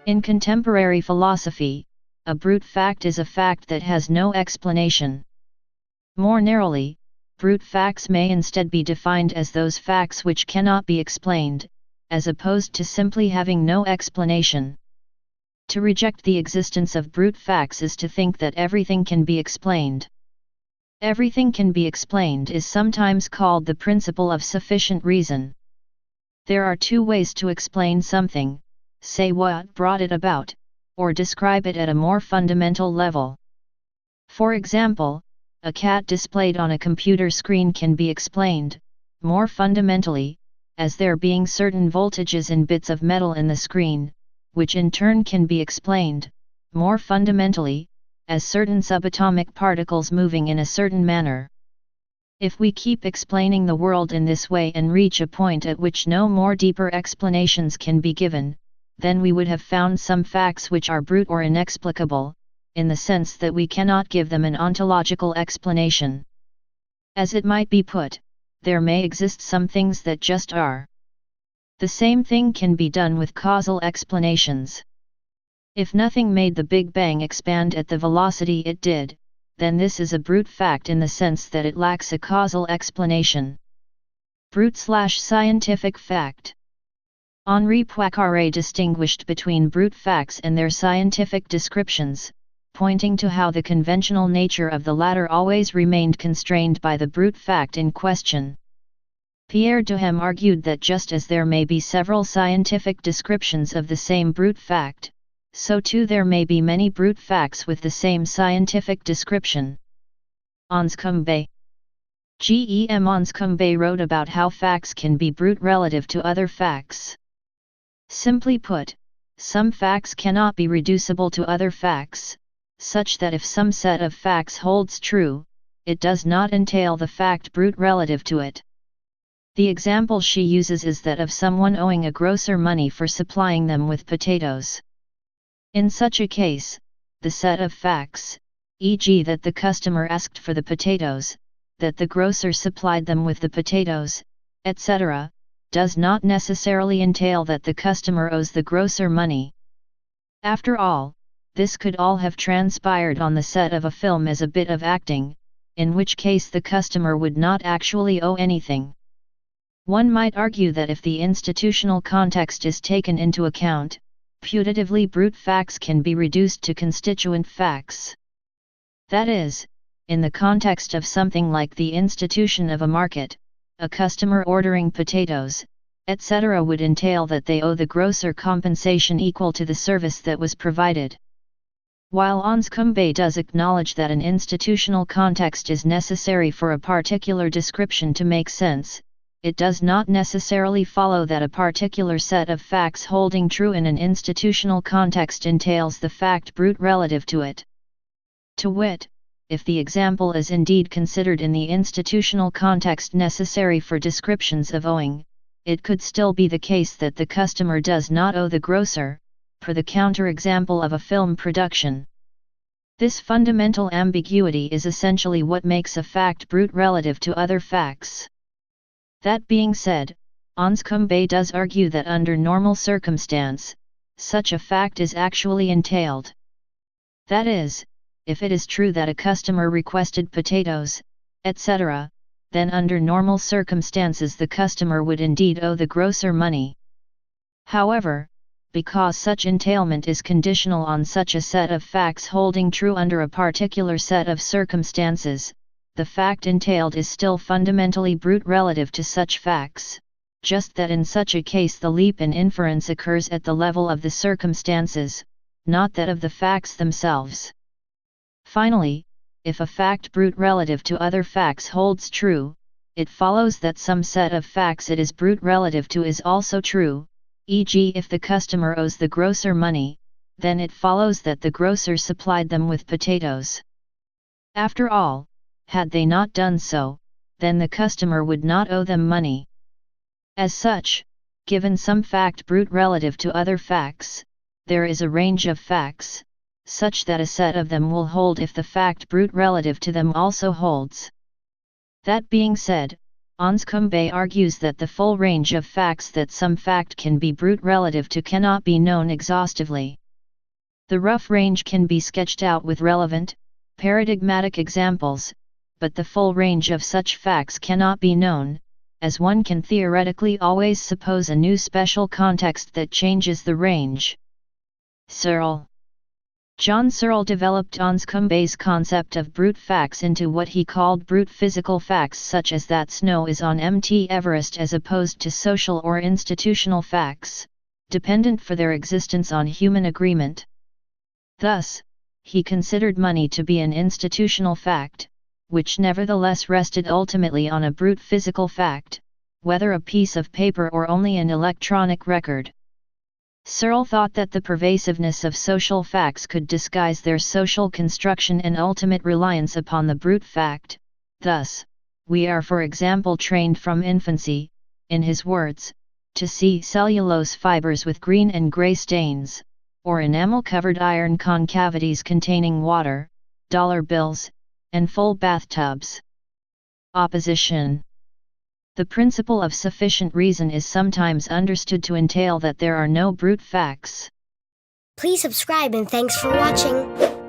In contemporary philosophy, a brute fact is a fact that has no explanation. More narrowly, brute facts may instead be defined as those facts which cannot be explained, as opposed to simply having no explanation. To reject the existence of brute facts is to think that everything can be explained. Everything can be explained is sometimes called the principle of sufficient reason. There are two ways to explain something: say what brought it about, or describe it at a more fundamental level. For example, a cat displayed on a computer screen can be explained, more fundamentally, as there being certain voltages in bits of metal in the screen, which in turn can be explained, more fundamentally, as certain subatomic particles moving in a certain manner. If we keep explaining the world in this way and reach a point at which no more deeper explanations can be given, then we would have found some facts which are brute or inexplicable, in the sense that we cannot give them an ontological explanation. As it might be put, there may exist some things that just are. The same thing can be done with causal explanations. If nothing made the Big Bang expand at the velocity it did, then this is a brute fact in the sense that it lacks a causal explanation. Brute/scientific fact. Henri Poincaré distinguished between brute facts and their scientific descriptions, pointing to how the conventional nature of the latter always remained constrained by the brute fact in question. Pierre Duhem argued that just as there may be several scientific descriptions of the same brute fact, so too there may be many brute facts with the same scientific description. Anscombe. Anscombe wrote about how facts can be brute relative to other facts. Simply put, some facts cannot be reducible to other facts, such that if some set of facts holds true, it does not entail the fact brute relative to it. The example she uses is that of someone owing a grocer money for supplying them with potatoes. In such a case, the set of facts, e.g. that the customer asked for the potatoes, that the grocer supplied them with the potatoes, etc., does not necessarily entail that the customer owes the grocer money. After all, this could all have transpired on the set of a film as a bit of acting, in which case the customer would not actually owe anything. One might argue that if the institutional context is taken into account, putatively brute facts can be reduced to constituent facts. That is, in the context of something like the institution of a market, a customer ordering potatoes, etc. would entail that they owe the grocer compensation equal to the service that was provided. While Anscombe does acknowledge that an institutional context is necessary for a particular description to make sense, it does not necessarily follow that a particular set of facts holding true in an institutional context entails the fact brute relative to it. To wit, if the example is indeed considered in the institutional context necessary for descriptions of owing, it could still be the case that the customer does not owe the grocer, per the counterexample of a film production. This fundamental ambiguity is essentially what makes a fact brute relative to other facts. That being said, Anscombe does argue that under normal circumstance, such a fact is actually entailed. That is, if it is true that a customer requested potatoes, etc., then under normal circumstances the customer would indeed owe the grocer money. However, because such entailment is conditional on such a set of facts holding true under a particular set of circumstances, the fact entailed is still fundamentally brute relative to such facts, just that in such a case the leap in inference occurs at the level of the circumstances, not that of the facts themselves. Finally, if a fact brute relative to other facts holds true, it follows that some set of facts it is brute relative to is also true, e.g. if the customer owes the grocer money, then it follows that the grocer supplied them with potatoes. After all, had they not done so, then the customer would not owe them money. As such, given some fact brute relative to other facts, there is a range of facts, such that a set of them will hold if the fact brute relative to them also holds. That being said, Anscombe argues that the full range of facts that some fact can be brute relative to cannot be known exhaustively. The rough range can be sketched out with relevant, paradigmatic examples, but the full range of such facts cannot be known, as one can theoretically always suppose a new special context that changes the range. John Searle developed Anscombe's concept of brute facts into what he called brute physical facts, such as that snow is on Mt. Everest, as opposed to social or institutional facts, dependent for their existence on human agreement. Thus, he considered money to be an institutional fact, which nevertheless rested ultimately on a brute physical fact, whether a piece of paper or only an electronic record. Searle thought that the pervasiveness of social facts could disguise their social construction and ultimate reliance upon the brute fact. Thus, we are, for example, trained from infancy, in his words, to see cellulose fibers with green and gray stains, or enamel-covered iron concavities containing water, dollar bills, and full bathtubs. Opposition. The principle of sufficient reason is sometimes understood to entail that there are no brute facts. Please subscribe and thanks for watching.